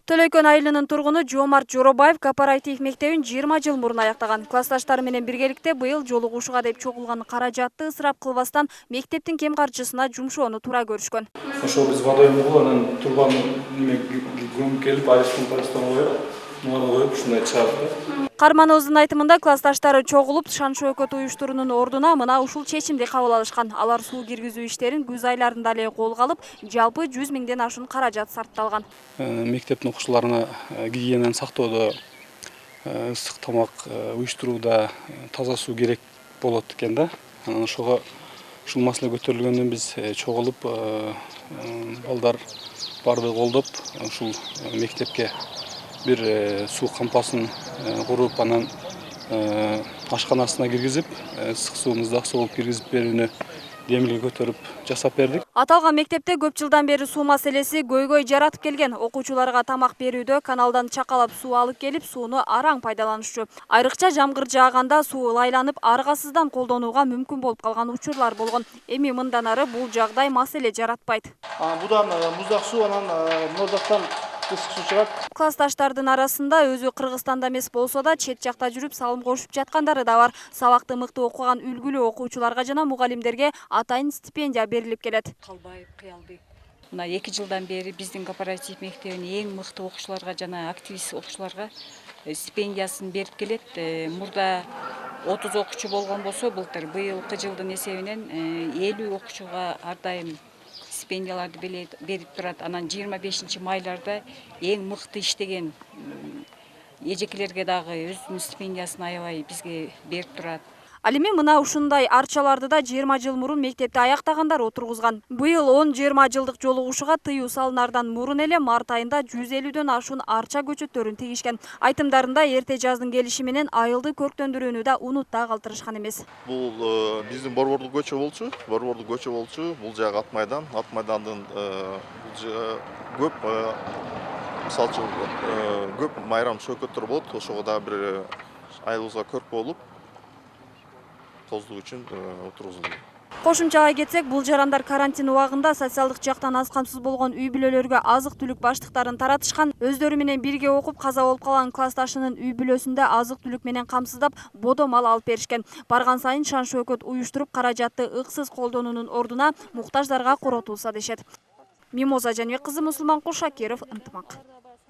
Төлөйкөн айылынын тургуну Жомарт Жоробаев кооператив мектебин 20 жыл мурун аяктаган. Классташтары менен биргеликте быйыл жолугушууга деп чогулган каражатты ысырап кылбастан мектептин кем каржысына жумшоону туура көрүшкөн. Ошол биз водоем угуп, анан турбаны көмүп келип, айыстан коюп, нуара коюп ушундай чыгарды. Кармановдун айтымында классташтары чогулуп шан шөкөт уюштуруунун ордуна мына ушул чечимди кабыл алышкан. Алар суу киргизүү иштерин күз айларында эле колго алып, жалпы 100 миңден ашуун каражат сарпталган. Мектептин окуучуларына гигиенаны сактоодо, ысык тамак уюштурууда таза суу керек болот экен да. Анан ошого ушул маселе көтөрүлгөндөн биз чогулуп, балдар барды колдоп, ушул мектепке бир суу кампасын куруп, анан ашканасына киргизип, ысык суу, муздак суу киргизип берүүнү демилге көтөрүп жасап бердик. Аталган мектепте көп жылдан бери суу маселеси көйгөй жаратып келген. Окуучуларга тамак берүүдө каналдан чакалап суу алып келип, сууну араң пайдаланышчу. Айрыкча жамгыр жааганда суу ылайланып, аргасыздан колдонууга мүмкүн болуп калган учурлар болгон. Эми мындан ары бул жагдай маселе жаратпайт. Будан муздак суу, анан мына жактан ысык суу чыгат. Классташтардын арасында өзү Кыргызстанда эмес болсо да, чет жакта жүрүп салым кошуп жаткандары да бар. Сабакты мыкты окуган үлгүлүү окуучуларга жана мугалимдерге атайын стипендия берилип келет. Калбаев Кыялбек. Мына 2 жылдан бери биздин кооператив мектебинин эң мыкты окуучуларга жана активист окуучуларга стипендиясын берип келет. Мурда 30 окуучу болгон болсо, былтыр быйылкы жылдын эсебинен 50 окуучуга ар дайым стипендияларды берип турат. Анан 25 майларда эң мыкты иштеген эжекелерге дагы өзүнүн стипендиясын аябай бизге берип турат. Ал эми мына ушундай арчаларды да 20 жыл мурун мектепти аяктагандар отургузган. Быйыл 10-20 жылдык жолугушууга тыюу салынардан мурун эле март айында 150дөн ашуун арча көчөттөрүн тигишкен. Айтымдарында эрте жаздын келиши менен айылды көрктөндүрүүнү да унутта калтырышкан эмес. Бул биздин борбордук көчө болчу. Бул жагы Ат майдан. Ат майдандын көп мисалы үчүн көп майрам шөкөттөр болот. Ошого да бир айылыбызга көрк болуп тоздук үчүн отургузулду. Кошумчага кетсек, бул жарандар карантин убагында социалдык жактан аз камсыз болгон үй бүлөлөргө азык-түлүк баштыктарын таратышкан. Өздөрү менен бирге окуп каза болуп калган классташынын үй бүлөсүндө азык-түлүк менен камсыздап, бодо мал алып беришкен. Барган сайын шан шөкөт уюштуруп, каражатты ыксыз колдонуунун ордуна муктаждарга коротулса дешет. Мимоза Жаныбек кызы, Мусулманкул Шакиров, Ынтымак.